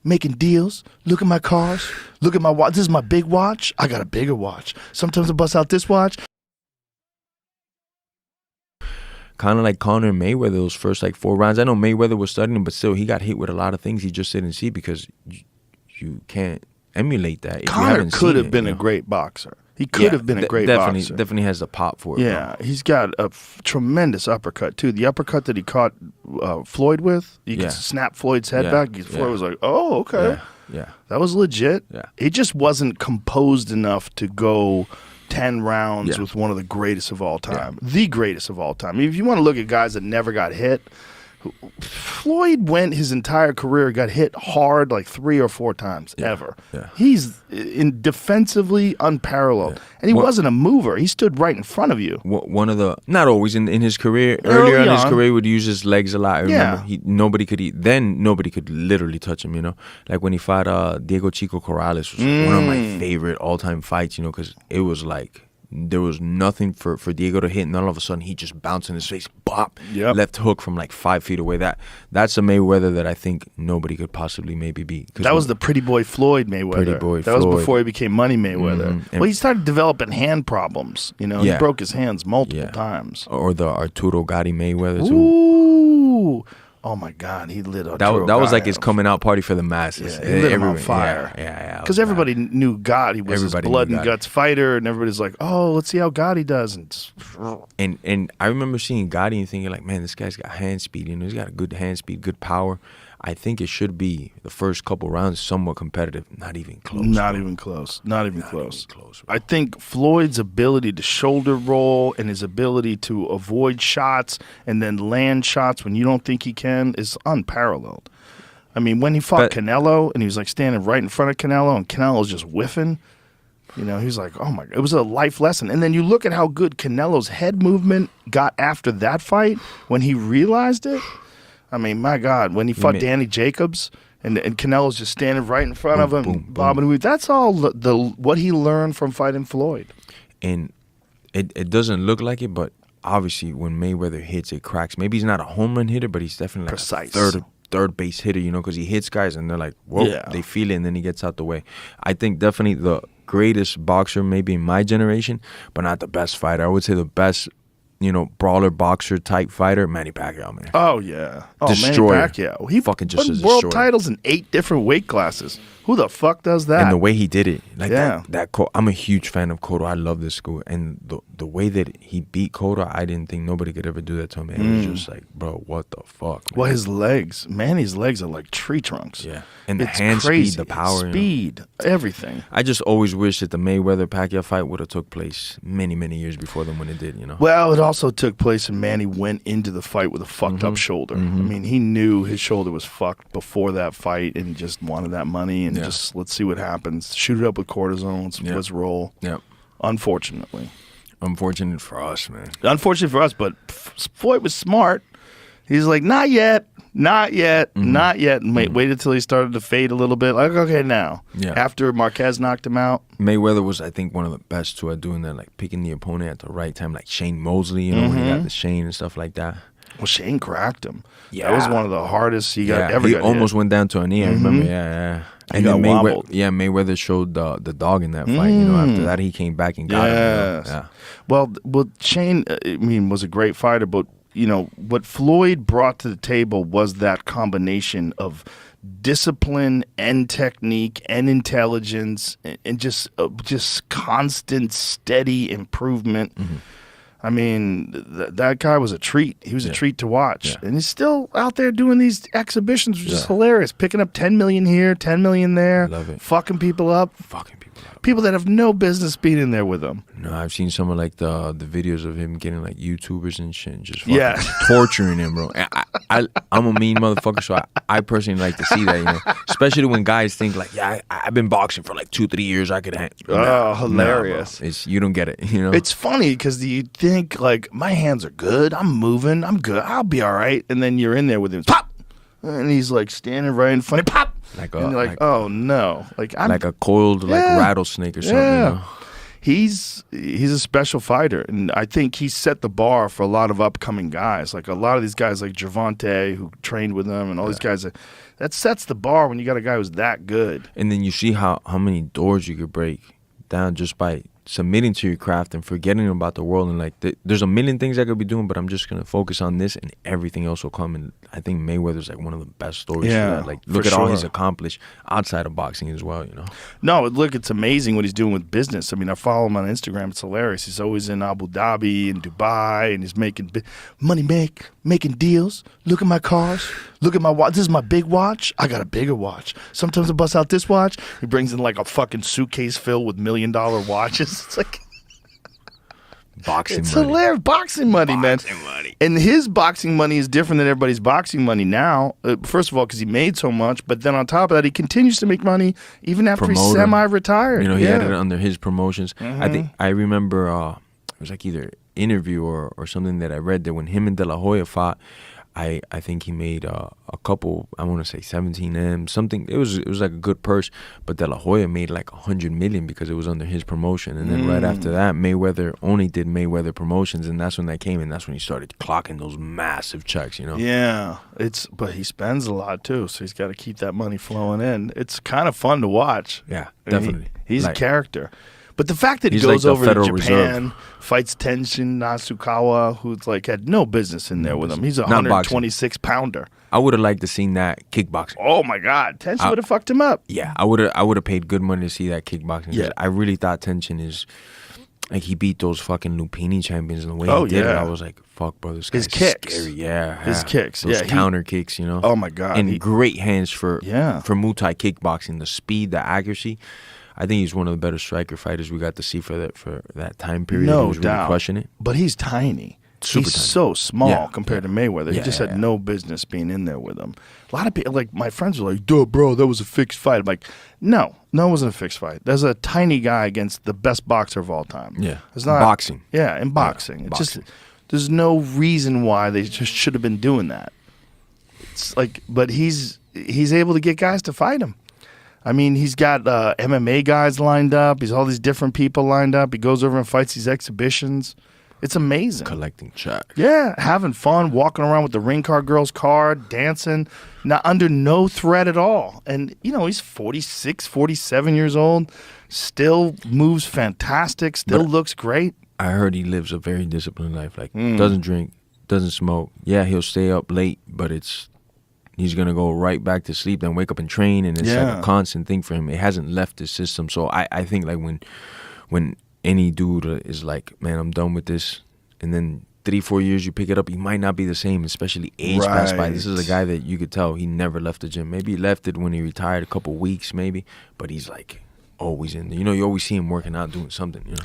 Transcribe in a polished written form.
making deals. Look at my cars. Look at my watch. This is my big watch. I got a bigger watch. Sometimes I bust out this watch. Kind of like Conor and Mayweather, those first like 4 rounds. I know Mayweather was studying, but still he got hit with a lot of things he just didn't see because you can't emulate that. Conor could have been a great boxer. He could have been a great boxer. Definitely has the pop for it. Yeah, he's got a tremendous uppercut too. The uppercut that he caught Floyd with, you could snap Floyd's head back. Floyd was like, "Oh, okay, yeah, that was legit." Yeah, he just wasn't composed enough to go 10 rounds with one of the greatest of all time, the greatest of all time. I mean, if you want to look at guys that never got hit, Floyd went his entire career, got hit hard like 3 or 4 times ever. Yeah. He's defensively unparalleled. And he wasn't a mover. He stood right in front of you. One of the, not always in his career, earlier in his career, he would use his legs a lot. I remember nobody could literally touch him, you know. Like when he fought Diego Chico Corrales, was one of my favorite all-time fights, you know, because it was like, there was nothing for Diego to hit, and then all of a sudden he just bounced in his face, bop, left hook from like 5 feet away. That's a Mayweather that I think nobody could possibly maybe beat. That was the Pretty Boy Floyd Mayweather. That was before he became Money Mayweather. Well, he started developing hand problems. You know, he broke his hands multiple times. Or the Arturo Gatti Mayweather too. Ooh. Oh my God, he lit Arturo that was like his coming out party for the masses. Yeah, he lit him on fire. Yeah. Because everybody knew Gotti was his blood and guts fighter, and everybody's like, "Oh, let's see how Gotti does." And I remember seeing Gotti and thinking like, "Man, this guy's got hand speed. You know, he's got a good hand speed, good power." I think it should be the first couple rounds somewhat competitive. Not even close. Not even close. I think Floyd's ability to shoulder roll and his ability to avoid shots and then land shots when you don't think he can is unparalleled. I mean, when he fought Canelo and he was like standing right in front of Canelo and Canelo was just whiffing, you know, he's like, oh my God, it was a life lesson. And then you look at how good Canelo's head movement got after that fight when he realized it. I mean, my God, when he fought Danny Jacobs and Canelo's just standing right in front of him, bobbing and weave, that's all what he learned from fighting Floyd. And it doesn't look like it, but obviously when Mayweather hits, it cracks. Maybe he's not a home run hitter, but he's definitely like precise. A third base hitter, you know, because he hits guys and they're like, whoa, they feel it, and then he gets out the way. I think definitely the greatest boxer maybe in my generation, but not the best fighter. I would say the best, you know, brawler, boxer type fighter, Manny Pacquiao, man. Oh, yeah. Oh, Destroyer. Manny Pacquiao. He fucking just won world titles in 8 different weight classes. Who the fuck does that? And the way he did it. Like that I'm a huge fan of Cotto. I love this school. And the way that he beat Cotto, I didn't think nobody could ever do that to him. It was just like, bro, what the fuck, man? Well, his legs. Manny's legs are like tree trunks. Yeah. And the hand speed, the power. Speed, everything. I just always wish that the Mayweather-Pacquiao fight would have took place many, many years before them when it did, you know? Well, it also took place and Manny went into the fight with a fucked up shoulder. I mean, he knew his shoulder was fucked before that fight and just wanted that money and just let's see what happens. Shoot it up with cortisone. Let's roll. Yeah. Unfortunately. Unfortunate for us, man. Unfortunate for us, but Floyd was smart. He's like, not yet. And waited till he started to fade a little bit. Like, okay, now. Yeah. After Marquez knocked him out. Mayweather was, I think, one of the best too at doing that, like picking the opponent at the right time, like Shane Mosley, you know, when he got the Shane and stuff like that. Well, Shane cracked him. Yeah. That was one of the hardest he ever He got almost hit. went down to a knee, I remember. Yeah. And then Mayweather showed the dog in that fight. You know, after that he came back and got him. You know? Yeah. Well, Shane, I mean, was a great fighter, but you know what Floyd brought to the table was that combination of discipline and technique and intelligence and just constant, steady improvement. I mean, that guy was a treat. He was a treat to watch. And he's still out there doing these exhibitions, which is hilarious. Picking up 10 million here, 10 million there. Love it. Fucking people up. People that have no business being in there with him. No, I've seen some of like the videos of him getting like YouTubers and shit and just fucking torturing him, bro. I'm a mean motherfucker, so I personally like to see that, you know. Especially when guys think like, I've been boxing for like 2-3 years, I could hang. Hilarious. Nah, you don't get it, you know. It's funny because you think like, my hands are good, I'm moving, I'm good, I'll be all right. And then you're in there with him, pop! And he's like standing right in front of pop! And you're like, oh no. Like a coiled like rattlesnake or something, you know? he's a special fighter, and I think he set the bar for a lot of upcoming guys. Like a lot of these guys, like Gervonta, who trained with him, and all these guys. That sets the bar when you got a guy who's that good. And then you see how many doors you could break down just by submitting to your craft and forgetting about the world. And like there's a million things I could be doing, but I'm just gonna focus on this, and everything else will come. And I think Mayweather's like one of the best stories for that. Like look at all he's accomplished outside of boxing as well, you know. No, look, it's amazing what he's doing with business. I mean, I follow him on Instagram. It's hilarious. He's always in Abu Dhabi and Dubai, and he's making making deals. Look at my cars. Look at my watch. This is my big watch. I got a bigger watch. Sometimes I bust out this watch. He brings in like a fucking suitcase filled with $1 million watches. It's like boxing it's money. hilarious. Boxing money, man. Money. And his boxing money is different than everybody's boxing money now. First of all, because he made so much, but then on top of that, he continues to make money even after he's semi-retired. You know, he had it under his promotions. I remember it was like either interview or something that I read that when him and De La Hoya fought, I think he made a couple, I want to say 17 M something. It was like a good purse, but De La Hoya made like 100 million because it was under his promotion. And then right after that, Mayweather only did Mayweather promotions, and that's when that came, and that's when he started clocking those massive checks, you know. Yeah, but he spends a lot too, so he's got to keep that money flowing in. It's kind of fun to watch. Yeah, definitely. He's a character. But the fact that he goes like over to Japan, Reserve. fights Tenshin Nasukawa, who's like had no business in there with him. He's a 126-pounder. I would have liked to seen that kickboxing. Oh my God, Tenshin would have fucked him up. Yeah, I would have paid good money to see that kickboxing. Yeah, I really thought Tenshin is like he beat those fucking Lupini champions in the way he did it. I was like, fuck, bro, this guy's his kicks, scary. Yeah, his kicks, those counter kicks, you know. Oh my God, and great hands for Muay Thai kickboxing. The speed, the accuracy. I think he's one of the better striker fighters we got to see for that time period. No he was doubt. Really crushing it. But he's tiny. Super he's tiny. So small compared to Mayweather. He just had no business being in there with him. A lot of people, like my friends, were like, "Duh, bro, that was a fixed fight." I'm like, no, it wasn't a fixed fight. There's a tiny guy against the best boxer of all time. Yeah, it's not boxing. Yeah, in boxing, it's just there's no reason why they just should have been doing that. It's like, but he's able to get guys to fight him. I mean, he's got MMA guys lined up. He's all these different people lined up. He goes over and fights these exhibitions. It's amazing. Collecting checks. Yeah, having fun, walking around with the ring card girl's card, dancing, not under no threat at all. And, you know, he's 46, 47 years old, still moves fantastic, still looks great. I heard he lives a very disciplined life. Like, doesn't drink, doesn't smoke. Yeah, he'll stay up late, but he's going to go right back to sleep and wake up and train, and it's like a constant thing for him. It hasn't left his system. So I think like when any dude is like, man, I'm done with this, and then 3-4 years you pick it up, he might not be the same, especially age passed by. This is a guy that you could tell he never left the gym. Maybe he left it when he retired a couple weeks maybe, but he's like always in there. You know, you always see him working out, doing something, you know.